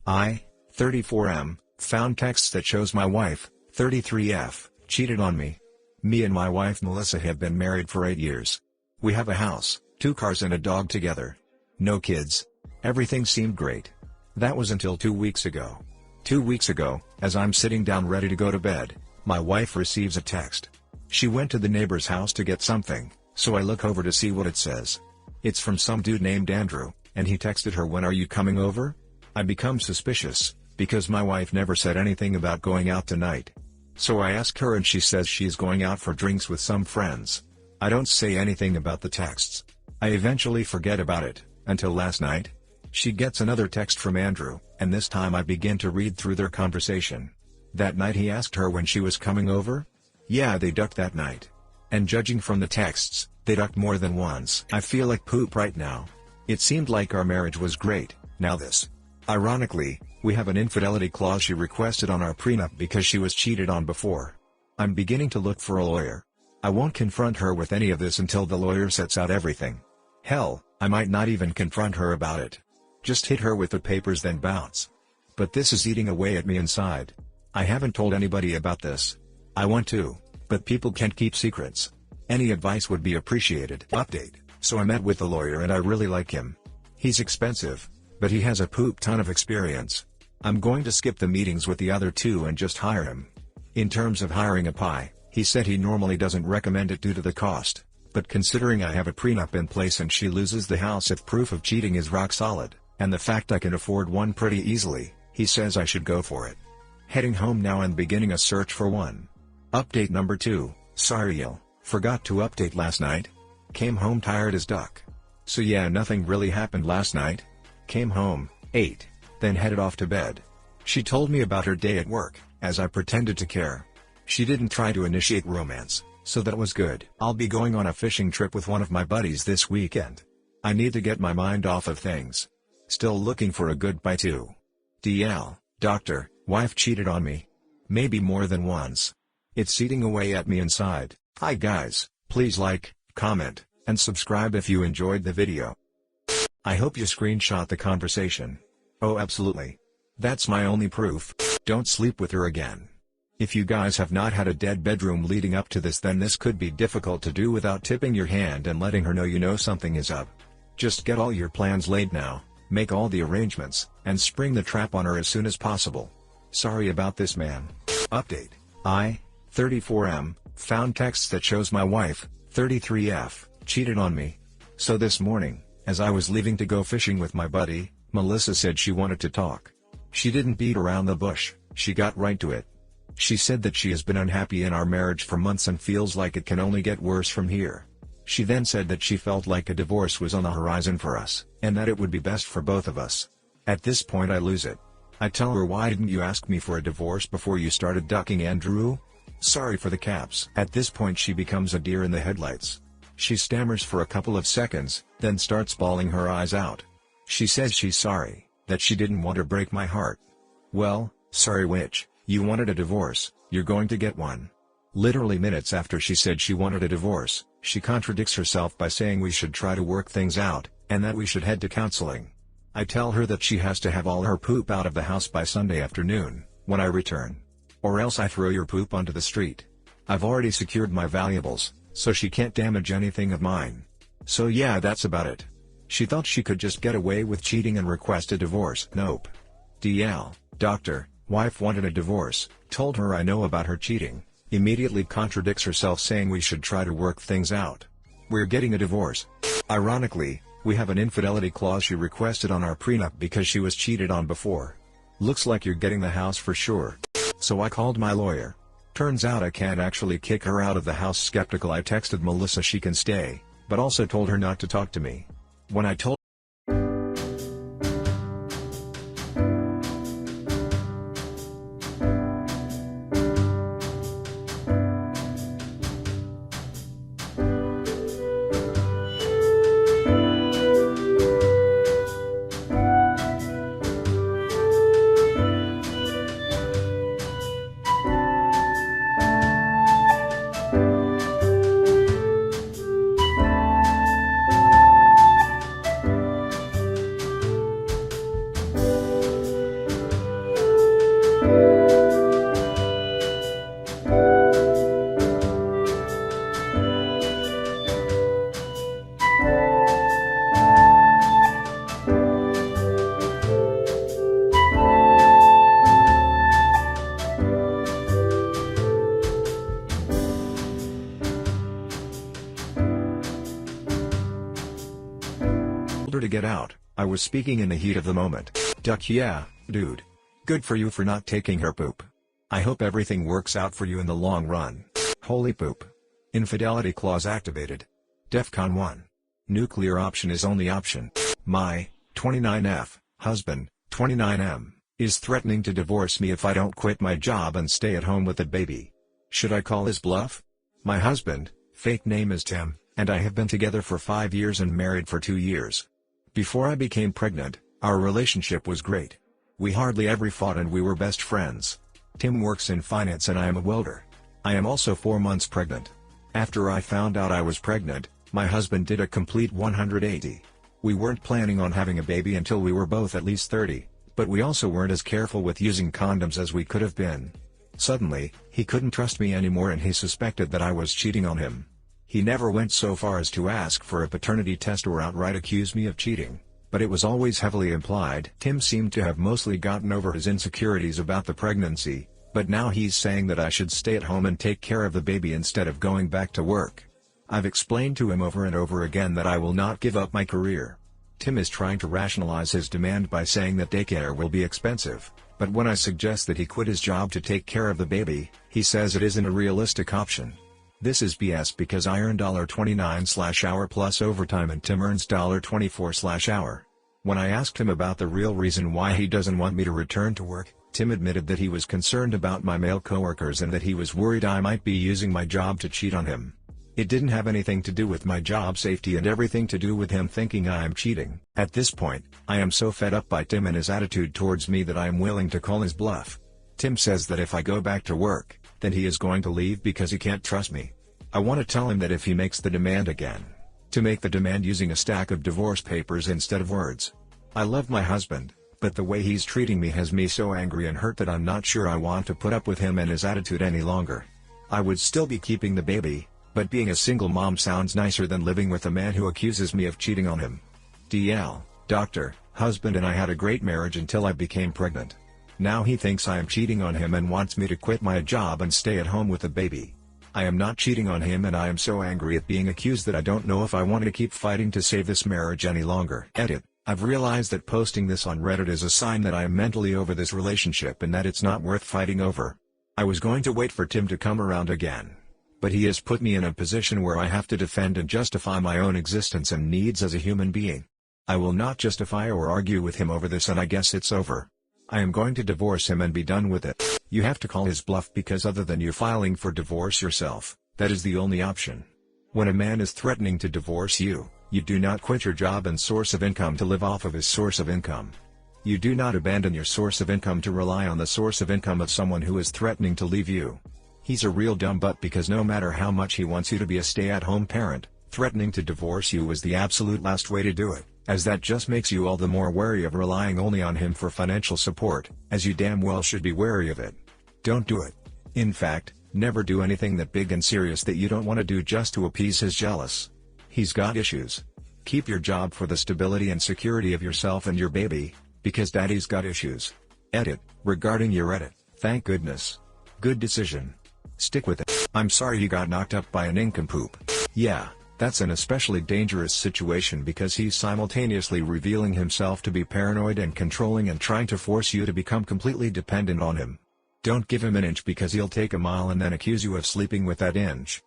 I, 34M, found texts that shows my wife, 33F, cheated on me. Me and my wife Melissa have been married for 8 years. We have a house, 2 cars and a dog together. No kids. Everything seemed great. That was until 2 weeks ago. 2 weeks ago, as I'm sitting down ready to go to bed, my wife receives a text. She went to the neighbor's house to get something, so I look over to see what it says. It's from some dude named Andrew, and he texted her, "When are you coming over?" I become suspicious, because my wife never said anything about going out tonight. So I ask her and she says she's going out for drinks with some friends. I don't say anything about the texts. I eventually forget about it, until last night. She gets another text from Andrew, and this time I begin to read through their conversation. That night he asked her when she was coming over? Yeah, they ducked that night. And judging from the texts, they ducked more than once. I feel like poop right now. It seemed like our marriage was great, now this. Ironically, we have an infidelity clause she requested on our prenup because she was cheated on before. I'm beginning to look for a lawyer. I won't confront her with any of this until the lawyer sets out everything. Hell, I might not even confront her about it. Just hit her with the papers then bounce. But this is eating away at me inside. I haven't told anybody about this. I want to, but people can't keep secrets. Any advice would be appreciated. Update: so I met with the lawyer and I really like him. He's expensive, but he has a poop ton of experience. I'm going to skip the meetings with the other two and just hire him. In terms of hiring a pie, he said he normally doesn't recommend it due to the cost, but considering I have a prenup in place and she loses the house if proof of cheating is rock solid, and the fact I can afford one pretty easily, he says I should go for it. Heading home now and beginning a search for one. Update number 2, sorry y'all, forgot to update last night. Came home tired as duck. So yeah, nothing really happened last night. Came home, ate, then headed off to bed. She told me about her day at work, as I pretended to care. She didn't try to initiate romance, so that was good. I'll be going on a fishing trip with one of my buddies this weekend. I need to get my mind off of things. Still looking for a good buy too. DL, doctor, wife cheated on me. Maybe more than once. It's eating away at me inside. Hi guys, please like, comment, and subscribe if you enjoyed the video. I hope you screenshot the conversation. Oh absolutely. That's my only proof. Don't sleep with her again. If you guys have not had a dead bedroom leading up to this, then this could be difficult to do without tipping your hand and letting her know you know something is up. Just get all your plans laid now, make all the arrangements, and spring the trap on her as soon as possible. Sorry about this, man. Update: I, 34M, found texts that shows my wife, 33F, cheated on me. So this morning, as I was leaving to go fishing with my buddy, Melissa said she wanted to talk. She didn't beat around the bush, she got right to it. She said that she has been unhappy in our marriage for months and feels like it can only get worse from here. She then said that she felt like a divorce was on the horizon for us, and that it would be best for both of us. At this point I lose it. I tell her, why didn't you ask me for a divorce before you started ducking Andrew? Sorry for the caps. At this point she becomes a deer in the headlights. She stammers for a couple of seconds, then starts bawling her eyes out. She says she's sorry, that she didn't want to break my heart. Well, sorry witch, you wanted a divorce, you're going to get one. Literally minutes after she said she wanted a divorce, she contradicts herself by saying we should try to work things out, and that we should head to counseling. I tell her that she has to have all her poop out of the house by Sunday afternoon, when I return. Or else I throw your poop onto the street. I've already secured my valuables, so she can't damage anything of mine. So yeah, that's about it. She thought she could just get away with cheating and request a divorce. Nope. DL, doctor, wife wanted a divorce, told her I know about her cheating, immediately contradicts herself saying we should try to work things out. We're getting a divorce. Ironically, we have an infidelity clause she requested on our prenup because she was cheated on before. Looks like you're getting the house for sure. So I called my lawyer. Turns out I can't actually kick her out of the house. Skeptical, I texted Melissa she can stay, but also told her not to talk to me. When I told get out. I was speaking in the heat of the moment. Duck, yeah, dude. Good for you for not taking her poop. I hope everything works out for you in the long run. Holy poop. Infidelity clause activated. DEFCON 1. Nuclear option is only option. My 29F husband, 29M, is threatening to divorce me if I don't quit my job and stay at home with the baby. Should I call his bluff? My husband, fake name is Tim, and I have been together for 5 years and married for 2 years. Before I became pregnant, our relationship was great. We hardly ever fought and we were best friends. Tim works in finance and I am a welder. I am also 4 months pregnant. After I found out I was pregnant, my husband did a complete 180. We weren't planning on having a baby until we were both at least 30, but we also weren't as careful with using condoms as we could have been. Suddenly, he couldn't trust me anymore and he suspected that I was cheating on him. He never went so far as to ask for a paternity test or outright accuse me of cheating, but it was always heavily implied. Tim seemed to have mostly gotten over his insecurities about the pregnancy, but now he's saying that I should stay at home and take care of the baby instead of going back to work. I've explained to him over and over again that I will not give up my career. Tim is trying to rationalize his demand by saying that daycare will be expensive, but when I suggest that he quit his job to take care of the baby, he says it isn't a realistic option. This is BS because I earn $29/hour plus overtime and Tim earns $24/hour. When I asked him about the real reason why he doesn't want me to return to work, Tim admitted that he was concerned about my male coworkers and that he was worried I might be using my job to cheat on him. It didn't have anything to do with my job safety and everything to do with him thinking I am cheating. At this point, I am so fed up by Tim and his attitude towards me that I am willing to call his bluff. Tim says that if I go back to work, then he is going to leave because he can't trust me. I want to tell him that if he makes the demand again, to make the demand using a stack of divorce papers instead of words. I love my husband, but the way he's treating me has me so angry and hurt that I'm not sure I want to put up with him and his attitude any longer. I would still be keeping the baby, but being a single mom sounds nicer than living with a man who accuses me of cheating on him. DL, doctor, husband and I had a great marriage until I became pregnant. Now he thinks I am cheating on him and wants me to quit my job and stay at home with the baby. I am not cheating on him and I am so angry at being accused that I don't know if I want to keep fighting to save this marriage any longer. Edit. I've realized that posting this on Reddit is a sign that I am mentally over this relationship and that it's not worth fighting over. I was going to wait for Tim to come around again, but he has put me in a position where I have to defend and justify my own existence and needs as a human being. I will not justify or argue with him over this and I guess it's over. I am going to divorce him and be done with it. You have to call his bluff because other than you filing for divorce yourself, that is the only option. When a man is threatening to divorce you, you do not quit your job and source of income to live off of his source of income. You do not abandon your source of income to rely on the source of income of someone who is threatening to leave you. He's a real dumb butt because no matter how much he wants you to be a stay-at-home parent, threatening to divorce you is the absolute last way to do it, as that just makes you all the more wary of relying only on him for financial support, as you damn well should be wary of it. Don't do it. In fact, never do anything that big and serious that you don't want to do just to appease his jealous. He's got issues. Keep your job for the stability and security of yourself and your baby, because daddy's got issues. Edit. Regarding your edit, thank goodness. Good decision. Stick with it. I'm sorry you got knocked up by a nincompoop. Yeah, that's an especially dangerous situation because he's simultaneously revealing himself to be paranoid and controlling and trying to force you to become completely dependent on him. Don't give him an inch because he'll take a mile and then accuse you of sleeping with that inch.